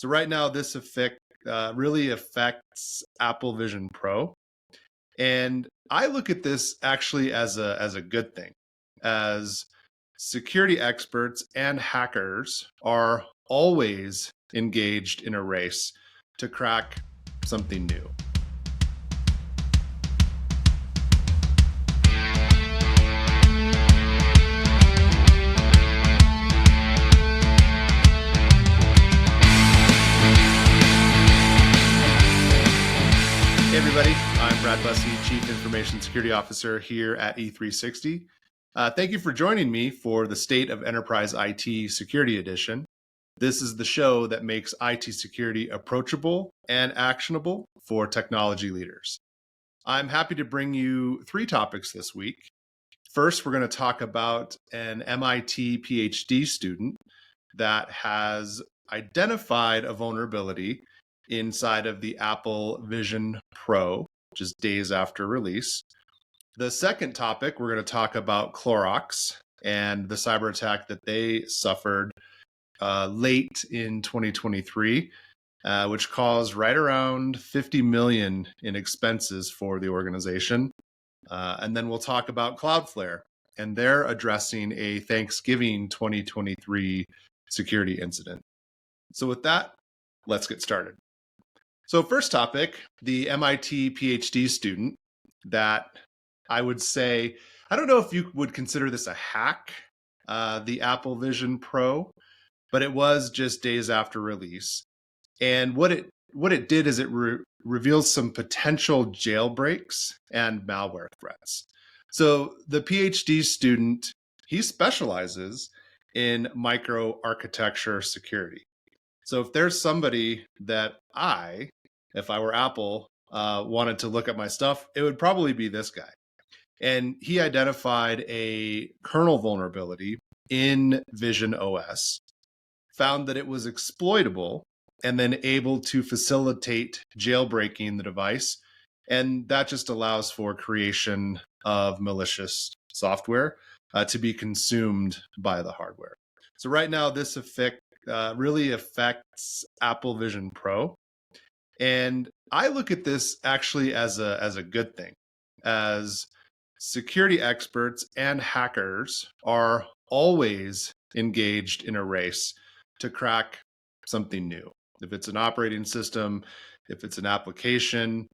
So right now, this effect really affects Apple Vision Pro, and I look at this actually as a good thing, as security experts and hackers are always engaged in a race to crack something new. Hey everybody, I'm Brad Bussie, Chief Information Security Officer here at E360. Thank you for joining me for the State of Enterprise IT Security Edition. This is the show that makes IT security approachable and actionable for technology leaders. I'm happy to bring you three topics this week. First, we're going to talk about an MIT Ph.D. student that has identified a vulnerability inside of the Apple Vision Pro, just days after release. The second topic, we're going to talk about Clorox and the cyber attack that they suffered late in 2023, which caused right around $50 million in expenses for the organization. And then we'll talk about CloudFlare, and they're addressing a Thanksgiving 2023 security incident. So with that, let's get started. So first topic, the MIT PhD student that I would say, I don't know if you would consider this a hack, the Apple Vision Pro, but it was just days after release. And what it did is it reveals some potential jailbreaks and malware threats. So the PhD student, he specializes in microarchitecture security. So if there's somebody that if I were Apple, wanted to look at my stuff, it would probably be this guy. And he identified a kernel vulnerability in Vision OS, found that it was exploitable, and then able to facilitate jailbreaking the device. And that just allows for creation of malicious software to be consumed by the hardware. So right now, this effect really affects Apple Vision Pro. And I look at this actually as a good thing, as security experts and hackers are always engaged in a race to crack something new. If it's an operating system, if it's an application.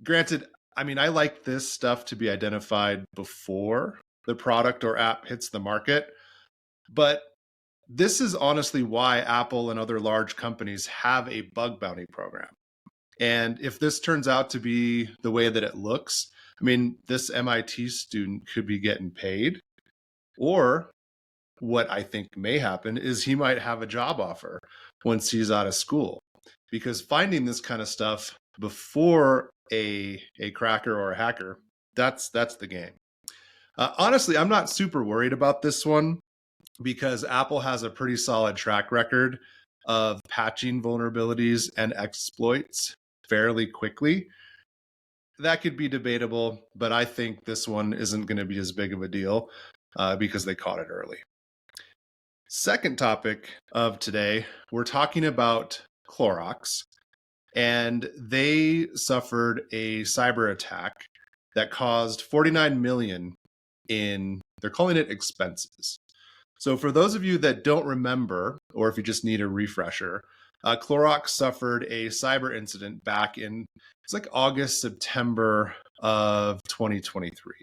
Granted, I mean, I like this stuff to be identified before the product or app hits the market, but this is honestly why Apple and other large companies have a bug bounty program. And if this turns out to be the way that it looks, I mean, this MIT student could be getting paid, or what I think may happen is he might have a job offer once he's out of school, because finding this kind of stuff before a cracker or a hacker, that's the game. Honestly, I'm not super worried about this one because Apple has a pretty solid track record of patching vulnerabilities and exploits fairly quickly. That could be debatable, but I think this one isn't going to be as big of a deal because they caught it early. Second topic of today, we're talking about Clorox, and they suffered a cyber attack that caused $49 million in, they're calling it expenses. So for those of you that don't remember, or if you just need a refresher, Clorox suffered a cyber incident back in, it's like August, September of 2023.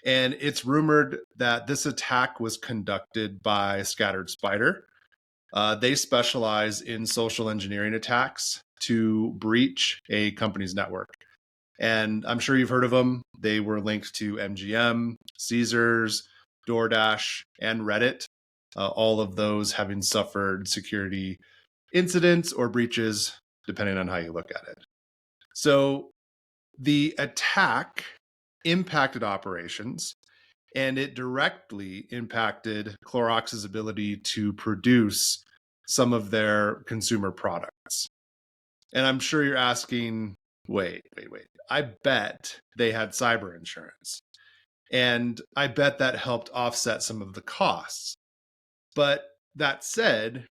And it's rumored that this attack was conducted by Scattered Spider. They specialize in social engineering attacks to breach a company's network. And I'm sure you've heard of them. They were linked to MGM, Caesars, DoorDash, and Reddit, all of those having suffered security incidents or breaches, depending on how you look at it. So the attack impacted operations, and it directly impacted Clorox's ability to produce some of their consumer products. And I'm sure you're asking, wait. I bet they had cyber insurance. And I bet that helped offset some of the costs. But that said,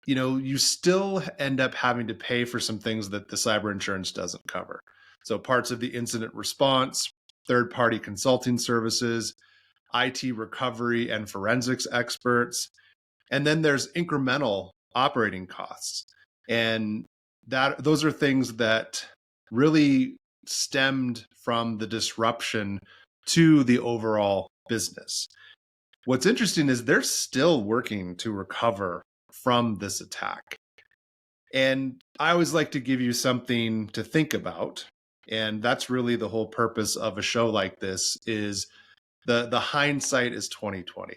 you still end up having to pay for some things that the cyber insurance doesn't cover. So parts of the incident response, third-party consulting services, IT recovery and forensics experts, and then there's incremental operating costs. And those are things that really stemmed from the disruption to the overall business. What's interesting is they're still working to recover from this attack. And I always like to give you something to think about. And that's really the whole purpose of a show like this is the hindsight is 2020.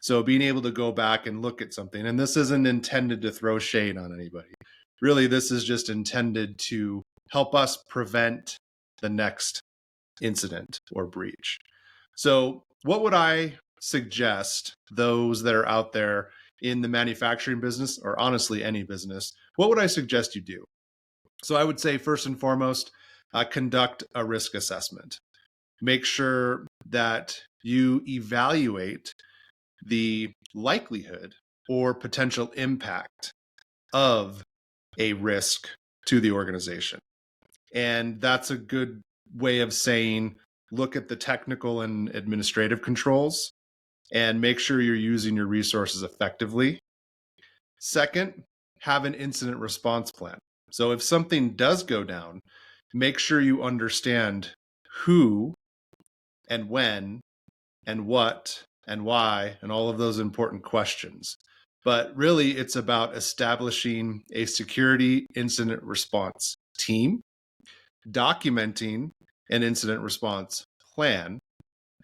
So being able to go back and look at something, and this isn't intended to throw shade on anybody. Really, this is just intended to help us prevent the next incident or breach. So what would I suggest those that are out there in the manufacturing business, or honestly any business, what would I suggest you do? So I would say first and foremost, conduct a risk assessment. Make sure that you evaluate the likelihood or potential impact of a risk to the organization. And that's a good way of saying, look at the technical and administrative controls and make sure you're using your resources effectively. Second, have an incident response plan. So if something does go down, make sure you understand who and when and what and why and all of those important questions. But really, it's about establishing a security incident response team, documenting an incident response plan,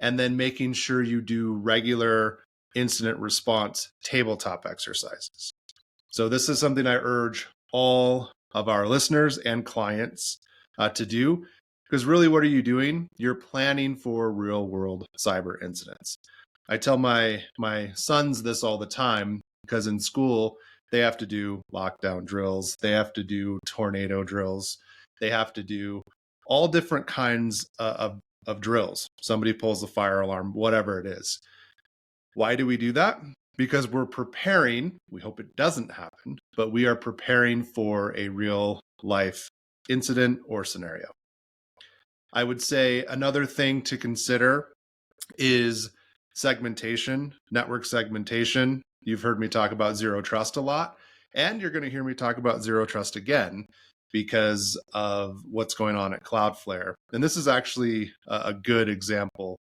and then making sure you do regular incident response tabletop exercises. So this is something I urge all of our listeners and clients to do, because really what are you doing? You're planning for real world cyber incidents. I tell my sons this all the time because in school, they have to do lockdown drills. They have to do tornado drills. They have to do all different kinds of drills. Somebody pulls the fire alarm, whatever it is. Why do we do that? Because we're preparing, we hope it doesn't happen, but we are preparing for a real life incident or scenario. I would say another thing to consider is segmentation, network segmentation. You've heard me talk about zero trust a lot, and you're going to hear me talk about zero trust again because of what's going on at CloudFlare. And this is actually a good example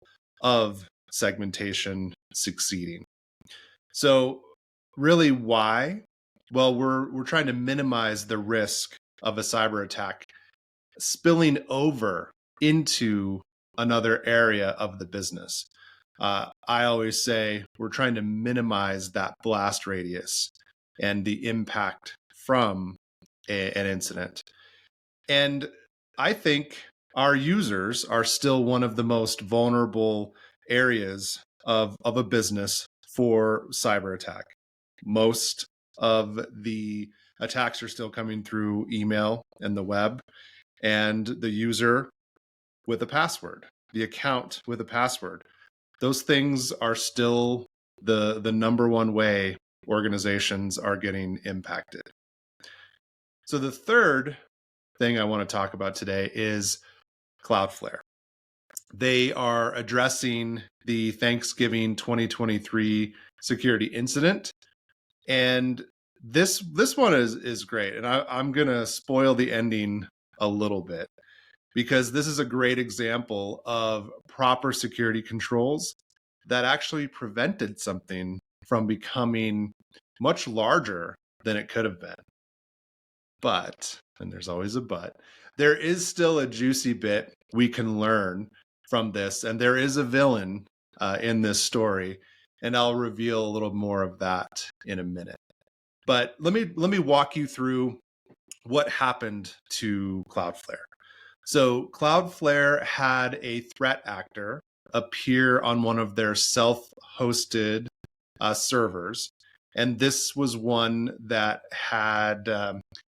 of segmentation succeeding. So really why? Well, we're trying to minimize the risk of a cyber attack spilling over into another area of the business. I always say we're trying to minimize that blast radius and the impact from an incident. And I think our users are still one of the most vulnerable areas of a business for cyber attack. Most of the attacks are still coming through email and the web, and the user with a password, the account with a password. Those things are still the number one way organizations are getting impacted. So the third thing I want to talk about today is CloudFlare. They are addressing the Thanksgiving 2023 security incident. And this one is great. And I'm going to spoil the ending a little bit because this is a great example of proper security controls that actually prevented something from becoming much larger than it could have been. But, and there's always a but, there is still a juicy bit we can learn from this. And there is a villain in this story. And I'll reveal a little more of that in a minute. But let me walk you through what happened to CloudFlare. So CloudFlare had a threat actor appear on one of their self-hosted servers. And this was one that had,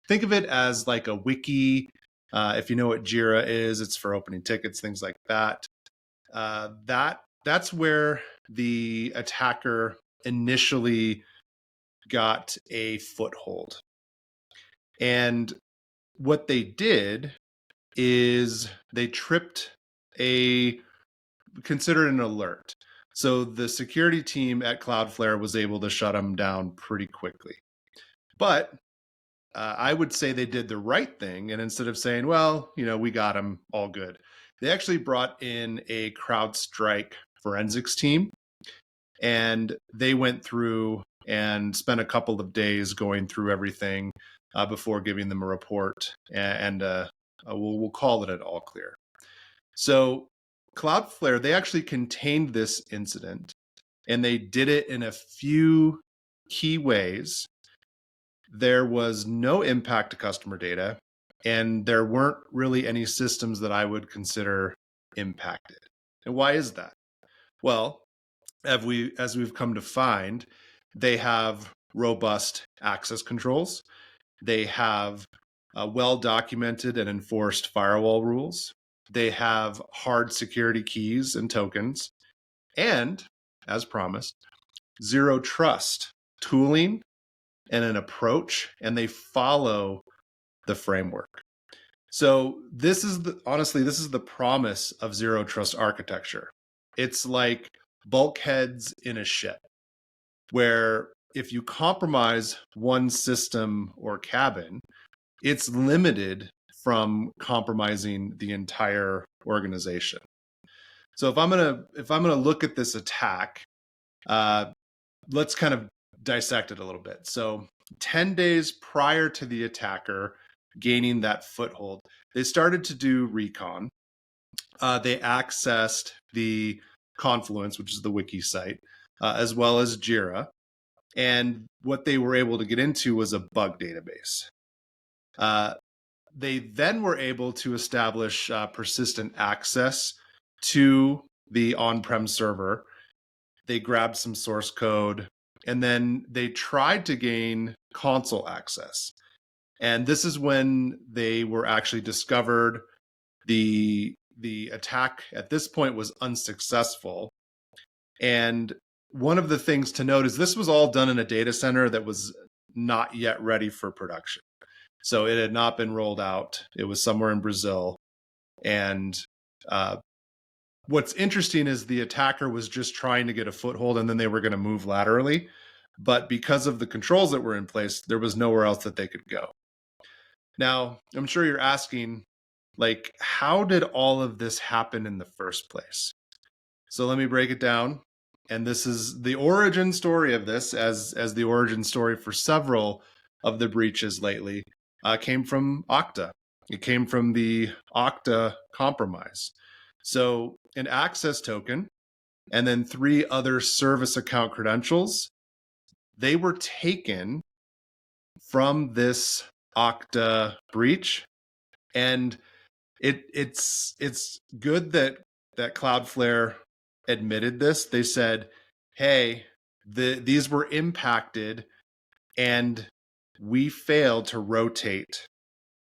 think of it as like a wiki. If you know what Jira is, it's for opening tickets, things like that. That's where the attacker initially got a foothold. And what they did is they tripped considered an alert. So the security team at Cloudflare was able to shut them down pretty quickly. But I would say they did the right thing. And instead of saying, well, we got them all good, they actually brought in a CrowdStrike forensics team. And they went through and spent a couple of days going through everything before giving them a report. And we'll call it an all clear. So Cloudflare, they actually contained this incident, and they did it in a few key ways. There was no impact to customer data, and there weren't really any systems that I would consider impacted. And why is that? Well, as we've come to find, they have robust access controls. They have well-documented and enforced firewall rules. They have hard security keys and tokens. And, as promised, zero trust tooling and an approach, and they follow the framework. So honestly, this is the promise of zero trust architecture. It's like bulkheads in a ship, where if you compromise one system or cabin, it's limited from compromising the entire organization. So if I'm gonna look at this attack, let's kind of dissect it a little bit. So 10 days prior to the attacker gaining that foothold, they started to do recon. They accessed the Confluence, which is the wiki site, as well as Jira. And what they were able to get into was a bug database. They then were able to establish persistent access to the on-prem server. They grabbed some source code, and then they tried to gain console access. And this is when they were actually discovered. The attack at this point was unsuccessful. And one of the things to note is this was all done in a data center that was not yet ready for production. So it had not been rolled out. It was somewhere in Brazil. And what's interesting is the attacker was just trying to get a foothold, and then they were going to move laterally. But because of the controls that were in place, there was nowhere else that they could go. Now, I'm sure you're asking, how did all of this happen in the first place? So let me break it down. And this is the origin story of this, as the origin story for several of the breaches lately, came from Okta. It came from the Okta compromise. So an access token and then 3 other service account credentials, they were taken from this Okta breach. And it's good that Cloudflare admitted this. They said, hey, these were impacted, and we failed to rotate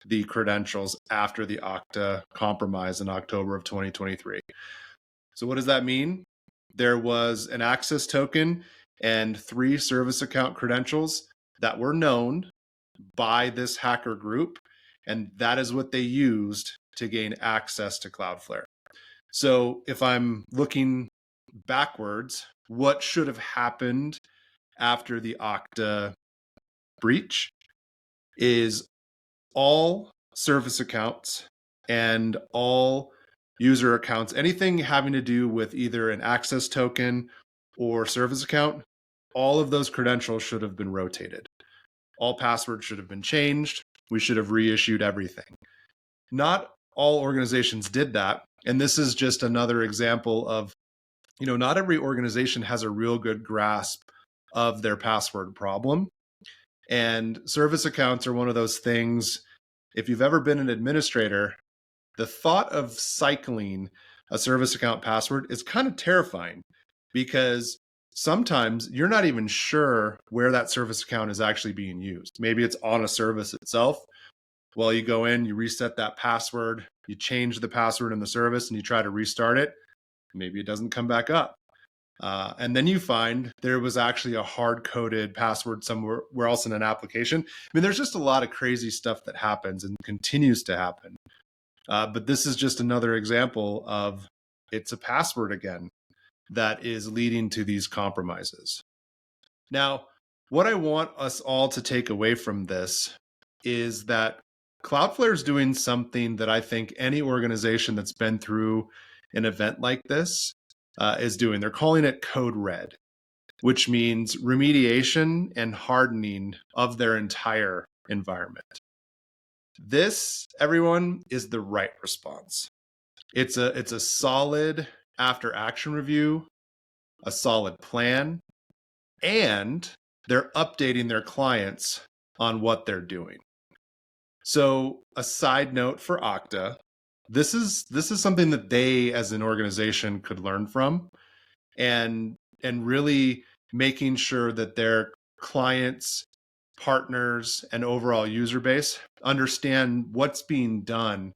the credentials after the Okta compromise in October of 2023. So what does that mean? There was an access token and 3 service account credentials that were known by this hacker group, and that is what they used to gain access to Cloudflare. So if I'm looking backwards, what should have happened after the Okta breach is all service accounts and all user accounts, anything having to do with either an access token or service account, all of those credentials should have been rotated. All passwords should have been changed. We should have reissued everything. Not all organizations did that. And this is just another example of, not every organization has a real good grasp of their password problem. And service accounts are one of those things. If you've ever been an administrator, the thought of cycling a service account password is kind of terrifying, because sometimes you're not even sure where that service account is actually being used. Maybe it's on a service itself. Well, you go in, you reset that password, you change the password in the service, and you try to restart it. Maybe it doesn't come back up. And then you find there was actually a hard-coded password somewhere else in an application. I mean, there's just a lot of crazy stuff that happens and continues to happen. But this is just another example of it's a password again that is leading to these compromises. Now, what I want us all to take away from this is that Cloudflare is doing something that I think any organization that's been through an event like this is doing. They're calling it code red, which means remediation and hardening of their entire environment. This, everyone, is the right response. It's a solid after action review, a solid plan, and they're updating their clients on what they're doing. So a side note for Okta, this is something that they as an organization could learn from, and really making sure that their clients, partners, and overall user base understand what's being done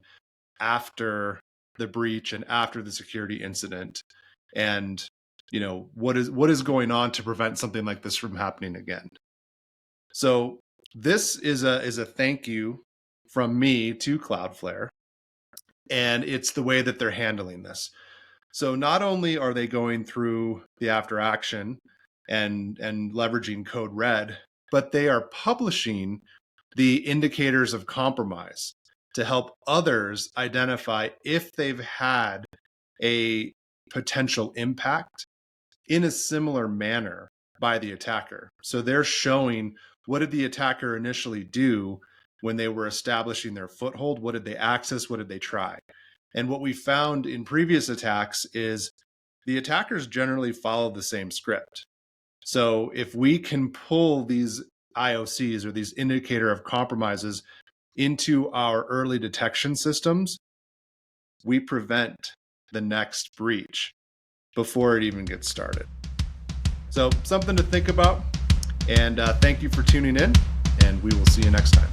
after the breach and after the security incident, and what is going on to prevent something like this from happening again. So this is a thank you from me to Cloudflare, and it's the way that they're handling this. So not only are they going through the after action and leveraging code red, but they are publishing the indicators of compromise to help others identify if they've had a potential impact in a similar manner by the attacker. So they're showing, what did the attacker initially do when they were establishing their foothold? What did they access? What did they try? And what we found in previous attacks is the attackers generally follow the same script. So if we can pull these IOCs, or these indicator of compromises, into our early detection systems, we prevent the next breach before it even gets started. So something to think about. And thank you for tuning in, and we will see you next time.